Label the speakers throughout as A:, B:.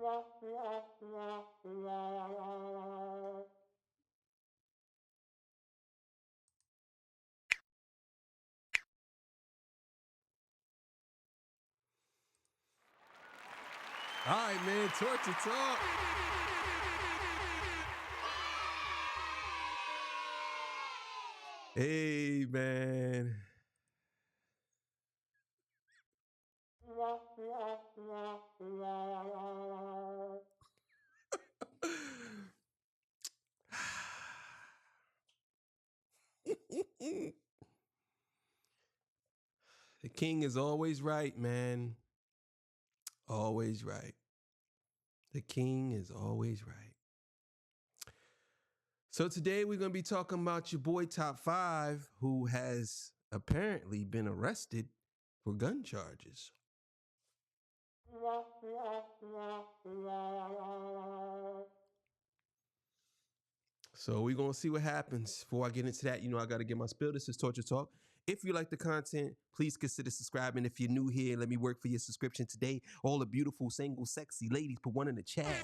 A: All right, man, torture talk. Hey, man. The king is always right, man. Always right. The king is always right. So today we're going to be talking about your boy Top5, who has apparently been arrested for gun charges. So we're going to see what happens. Before I get into that, I got to get my spill. This is Torture Talk. If you like the content, please consider subscribing. If you're new here, let me work for your subscription today. All the beautiful, single, sexy ladies, put one in the chat.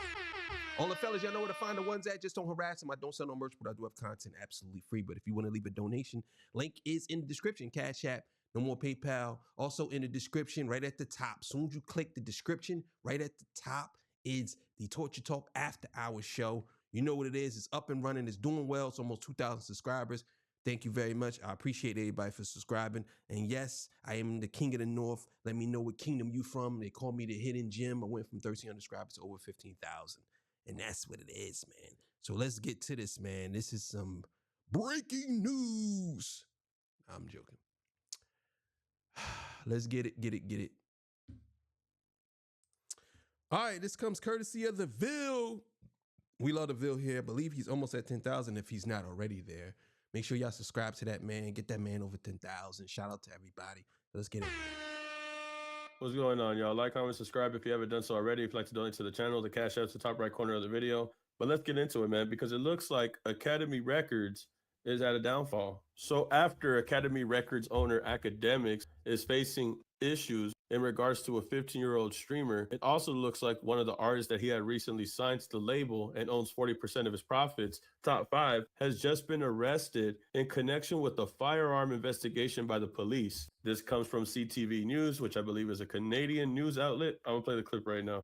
A: All the fellas, y'all know where to find the ones at. Just don't harass them. I don't sell no merch, but I do have content absolutely free. But if you want to leave a donation, link is in the description. Cash App, no more PayPal. Also in the description, right at the top. As soon as you click the description, right at the top is the Torture Talk After Hours show. You know what it is. It's up and running. It's doing well. It's almost 2,000 subscribers. Thank you very much. I appreciate everybody for subscribing. And yes, I am the king of the north. Let me know what kingdom you from. They call me the hidden gem. I went from 1,300 subscribers to over 15,000. And that's what it is, man. So let's get to this, man. This is some breaking news. I'm joking. Let's get it. All right, this comes courtesy of the Ville. We love the Ville here. I believe he's almost at 10,000 if he's not already there. Make sure y'all subscribe to that man. Get that man over 10,000. Shout out to everybody. Let's get it.
B: What's going on, y'all? Like, comment, subscribe if you haven't done so already. If you'd like to donate to the channel, the Cash App's the top right corner of the video. But let's get into it, man, because it looks like Academy Records is at a downfall. So after Academy Records owner Academics is facing issues in regards to a 15-year-old streamer, it also looks like one of the artists that he had recently signed to the label and owns 40% of his profits, Top5, has just been arrested in connection with a firearm investigation by the police. This comes from CTV News, which I believe is a Canadian news outlet. I'm gonna play the clip right now.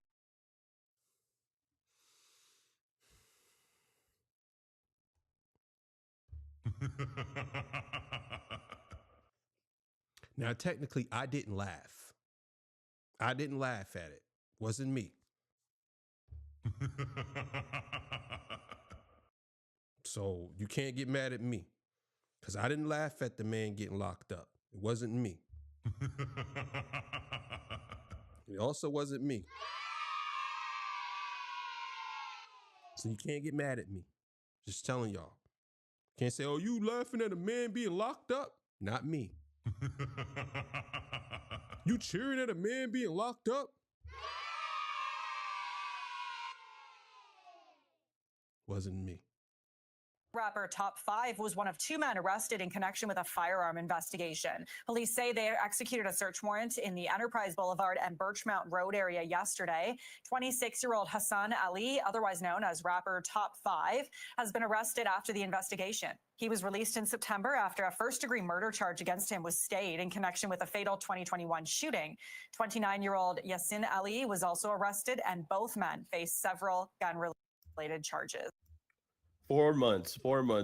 A: Now, technically, I didn't laugh. I didn't laugh at it. Wasn't me. So you can't get mad at me because I didn't laugh at the man getting locked up. It wasn't me. It also wasn't me. So you can't get mad at me. Just telling y'all. Can't say, oh, you laughing at a man being locked up? Not me. You cheering at a man being locked up? Wasn't me.
C: Rapper Top5 was one of two men arrested in connection with a firearm investigation. Police say they executed a search warrant in the Enterprise Boulevard and Birchmount Road area yesterday. 26-year-old Hassan Ali, otherwise known as rapper Top5, has been arrested after the investigation. He was released in September after a first-degree murder charge against him was stayed in connection with a fatal 2021 shooting. 29-year-old Yassin Ali was also arrested, and both men face several gun-related charges.
B: 4 months.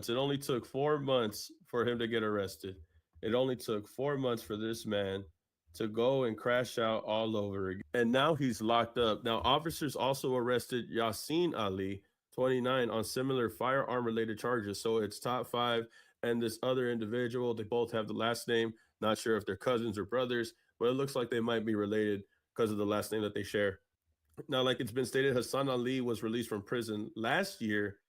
B: It only took 4 months for him to get arrested. It only took 4 months for this man to go and crash out all over again. And now he's locked up. Now, officers also arrested Yassin Ali, 29, on similar firearm-related charges. So it's Top5 and this other individual. They both have the last name. Not sure if they're cousins or brothers, but it looks like they might be related because of the last name that they share. Now, like it's been stated, Hassan Ali was released from prison last year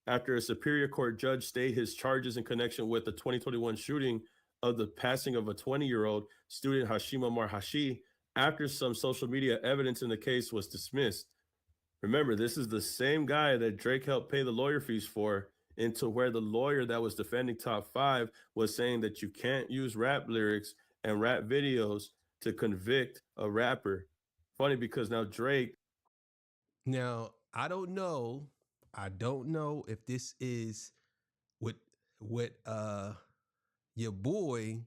B: after a Superior Court judge stayed his charges in connection with the 2021 shooting of the passing of a 20-year-old student, Hashim Omar Hashi, after some social media evidence in the case was dismissed. Remember, this is the same guy that Drake helped pay the lawyer fees for, into where the lawyer that was defending Top5 was saying that you can't use rap lyrics and rap videos to convict a rapper. Funny because now Drake
A: Now, I don't know. I don't know if this is what your boy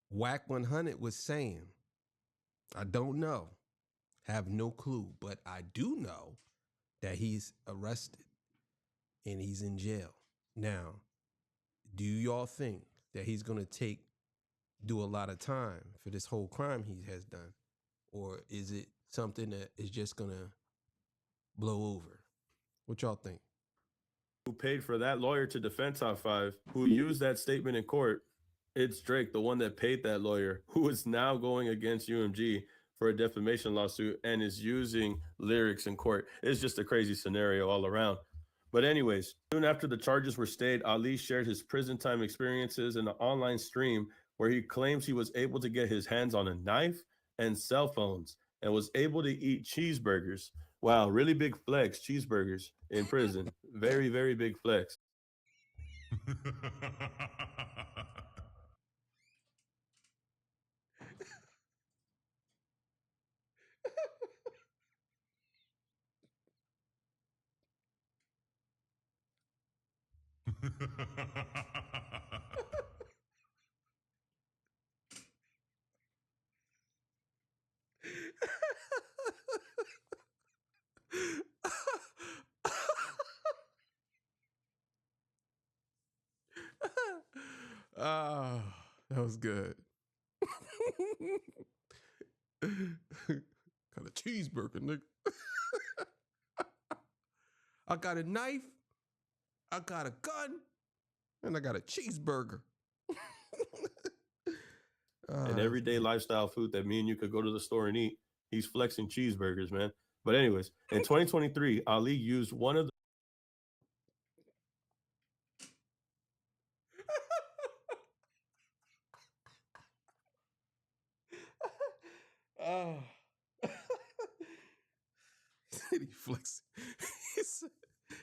A: Whack 100 was saying. I don't know. Have no clue, but I do know that he's arrested and he's in jail. Now, do y'all think that he's going to do a lot of time for this whole crime he has done? Or is it something that is just going to blow over? What y'all think?
B: Who paid for that lawyer to defend Top 5, who used that statement in court. It's Drake, the one that paid that lawyer, who is now going against UMG for a defamation lawsuit and is using lyrics in court. It's just a crazy scenario all around. But anyways, soon after the charges were stayed, Ali shared his prison time experiences in an online stream where he claims he was able to get his hands on a knife and cell phones and was able to eat cheeseburgers. Wow, really big flex, cheeseburgers in prison. Very, very big flex.
A: Ah, that was good. Got a cheeseburger, nigga. I got a knife, I got a gun, and I got a cheeseburger.
B: An everyday lifestyle food that me and you could go to the store and eat. He's flexing cheeseburgers, man. But anyways, in 2023, Ali used one of the
A: Oh. He said he flexing.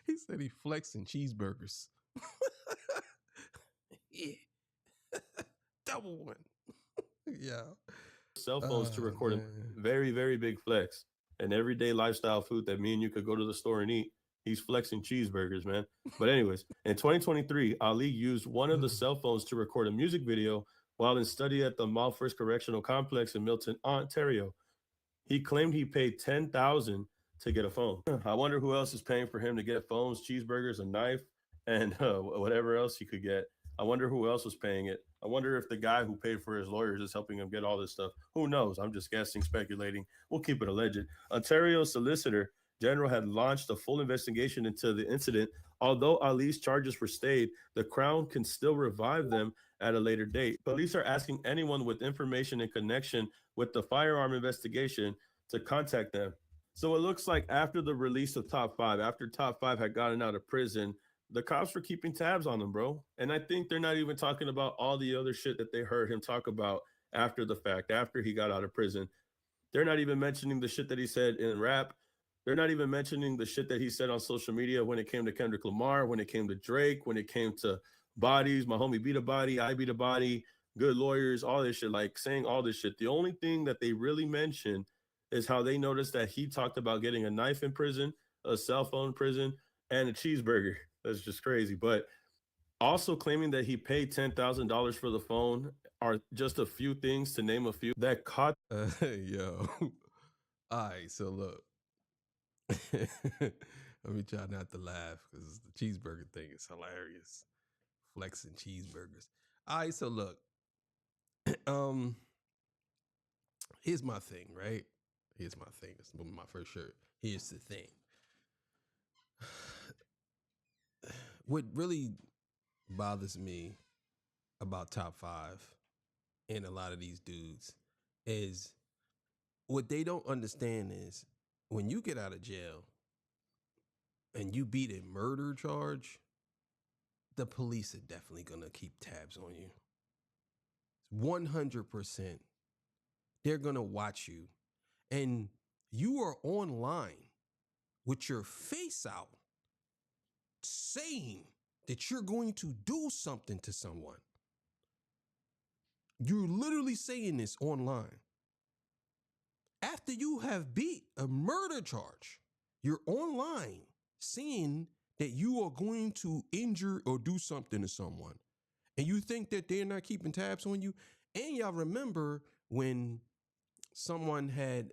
A: He said he flexing cheeseburgers. Yeah. Double one. Yeah.
B: cell phones to record a very, very big flex. An everyday lifestyle food that me and you could go to the store and eat. He's flexing cheeseburgers, man. But anyways, in 2023, Ali used one of the cell phones to record a music video while in study at the Malford Correctional Complex in Milton, Ontario. He claimed he paid $10,000 to get a phone. I wonder who else is paying for him to get phones, cheeseburgers, a knife, and whatever else he could get. I wonder who else was paying it. I wonder if the guy who paid for his lawyers is helping him get all this stuff. Who knows? I'm just guessing, speculating. We'll keep it alleged. Ontario's Solicitor General had launched a full investigation into the incident. Although Ali's charges were stayed, the Crown can still revive them at a later date. Police are asking anyone with information in connection with the firearm investigation to contact them. So it looks like after the release of Top 5, after Top 5 had gotten out of prison, the cops were keeping tabs on him, bro. And I think they're not even talking about all the other shit that they heard him talk about after the fact, after he got out of prison. They're not even mentioning the shit that he said in rap. They're not even mentioning the shit that he said on social media when it came to Kendrick Lamar, when it came to Drake, when it came to bodies, my homie beat a body, I beat a body, good lawyers, all this shit, like saying all this shit. The only thing that they really mention is how they noticed that he talked about getting a knife in prison, a cell phone in prison, and a cheeseburger. That's just crazy. But also claiming that he paid $10,000 for the phone are just a few things, to name a few, that caught.
A: Yo. All right, so look. Let me try not to laugh because the cheeseburger thing is hilarious. Flexing cheeseburgers. All right, so look. Here's my thing, right? Here's my thing. It's my first shirt. Here's the thing. What really bothers me about Top 5 and a lot of these dudes is what they don't understand is when you get out of jail and you beat a murder charge, the police are definitely going to keep tabs on you. 100%. They're going to watch you. And you are online with your face out saying that you're going to do something to someone. You're literally saying this online. after you have beat a murder charge, you're online saying that you are going to injure or do something to someone, and you think that they're not keeping tabs on you. And y'all remember when someone had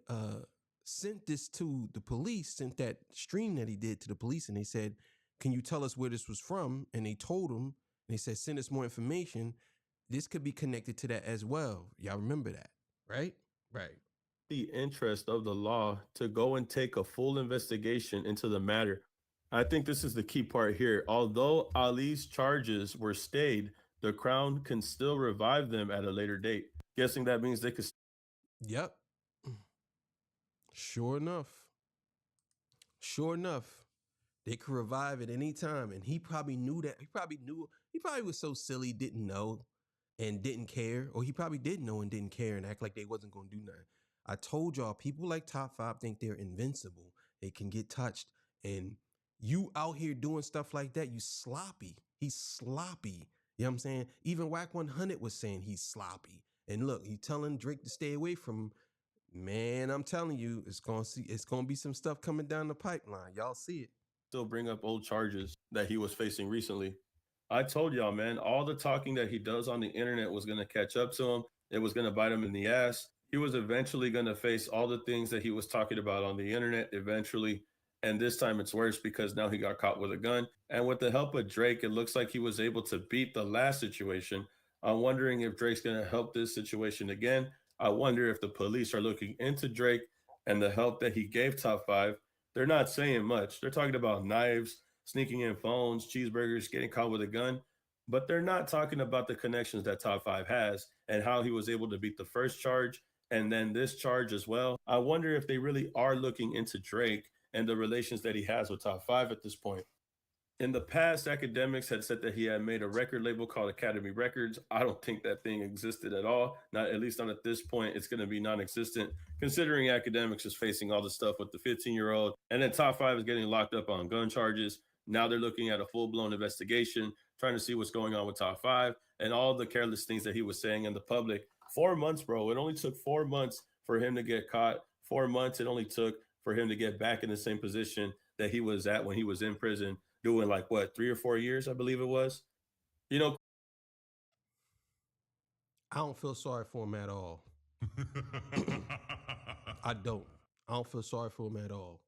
A: sent this to the police, sent that stream that he did to the police, and they said, can you tell us where this was from? And they told him, and they said, send us more information. This could be connected to that as well. Y'all remember that, right? Right.
B: The interest of the law to go and take a full investigation into the matter. I think this is the key part here. Although Ali's charges were stayed, the Crown can still revive them at a later date. Guessing that means they could.
A: Yep. Sure enough. Sure enough. They could revive at any time. And he probably knew that. He probably was so silly, didn't know and didn't care. Or he probably did know and didn't care and act like they wasn't going to do nothing. I told y'all, people like Top 5 think they're invincible. They can get touched. And you out here doing stuff like that, you sloppy. He's sloppy. You know what I'm saying? Even Whack 100 was saying he's sloppy. And look, he's telling Drake to stay away from him. Man, I'm telling you, it's gonna be some stuff coming down the pipeline. Y'all see it.
B: Still bring up old charges that he was facing recently. I told y'all, man, all the talking that he does on the internet was going to catch up to him. It was going to bite him in the ass. He was eventually going to face all the things that he was talking about on the internet eventually. And this time it's worse because now he got caught with a gun. And with the help of Drake, it looks like he was able to beat the last situation. I'm wondering if Drake's going to help this situation again. I wonder if the police are looking into Drake and the help that he gave Top 5. They're not saying much. They're talking about knives, sneaking in phones, cheeseburgers, getting caught with a gun. But they're not talking about the connections that Top 5 has and how he was able to beat the first charge and then this charge as well. I wonder if they really are looking into Drake and the relations that he has with Top 5 at this point. In the past, academics had said that he had made a record label called Academy Records. I don't think that thing existed at all. Not at least not at this point. It's going to be non-existent, considering academics is facing all the stuff with the 15-year-old. And then Top 5 is getting locked up on gun charges. Now they're looking at a full-blown investigation, trying to see what's going on with Top 5 and all the careless things that he was saying in the public. 4 months, bro. It only took 4 months for him to get caught. 4 months it only took for him to get back in the same position that he was at when he was in prison, doing like what, 3 or 4 years, I believe it was. You know,
A: I don't feel sorry for him at all. I don't. I don't feel sorry for him at all.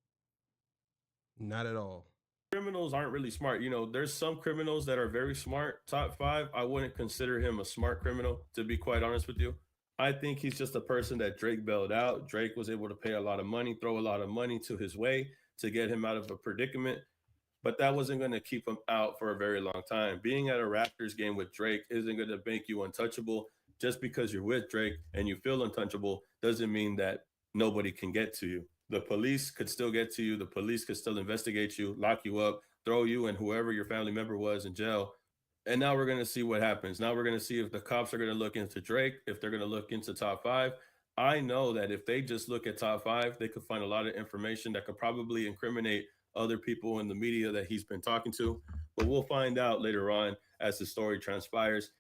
A: Not at all.
B: Criminals aren't really smart. You know, there's some criminals that are very smart. Top 5, I wouldn't consider him a smart criminal, to be quite honest with you. I think he's just a person that Drake bailed out. Drake was able to pay a lot of money, throw a lot of money to his way to get him out of a predicament. But that wasn't going to keep him out for a very long time. Being at a Raptors game with Drake isn't going to make you untouchable. Just because you're with Drake and you feel untouchable doesn't mean that nobody can get to you. The police could still get to you. The police could still investigate you, lock you up, throw you and whoever your family member was in jail. And now we're going to see what happens. Now we're going to see if the cops are going to look into Drake, if they're going to look into Top 5. I know that if they just look at Top 5, they could find a lot of information that could probably incriminate other people in the media that he's been talking to. But we'll find out later on as the story transpires.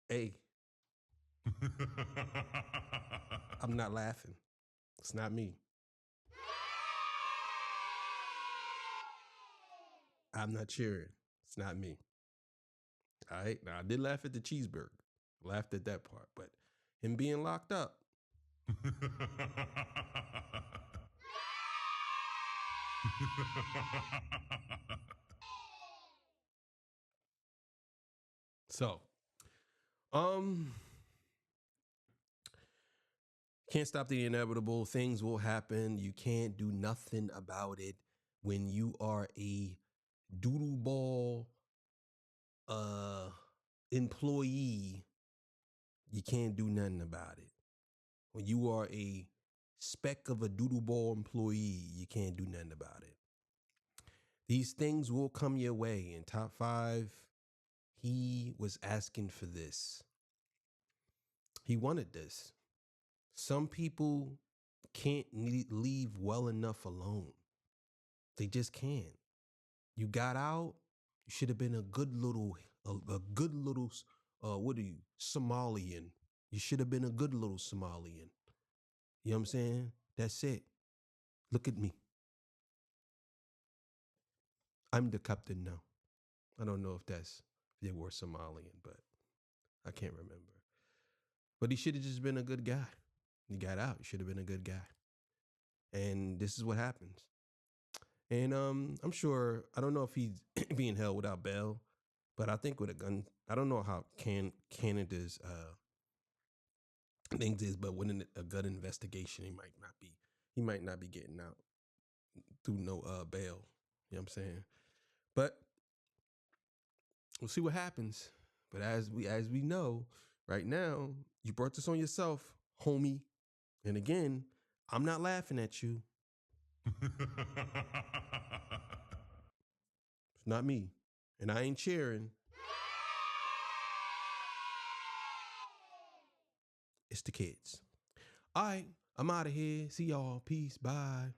A: Hey. I'm not laughing. It's not me. I'm not cheering. It's not me. All right. Now, I did laugh at the cheeseburger. Laughed at that part. But him being locked up. So, can't stop the inevitable. Things will happen. You can't do nothing about it. When you are a doodle ball employee, you can't do nothing about it. When you are a speck of a doodle ball employee, you can't do nothing about it. These things will come your way. In Top 5, he was asking for this. He wanted this. Some people can't leave well enough alone. They just can't. You got out. You should have been a good little what are you, Somalian? You should have been a good little Somalian. You know what I'm saying? That's it. Look at me. I'm the captain now. I don't know if they were Somalian, but I can't remember. But he should have just been a good guy. He got out. He should have been a good guy. And this is what happens. And I'm sure, I don't know if he's being held without bail, but I think with a gun, I don't know how Canada's things is, but with a gun investigation, he might not be getting out through no bail. You know what I'm saying? But we'll see what happens. But as we know, right now, you brought this on yourself, homie. And again, I'm not laughing at you. It's not me. And I ain't cheering. It's the kids. All right, I'm out of here. See y'all. Peace. Bye.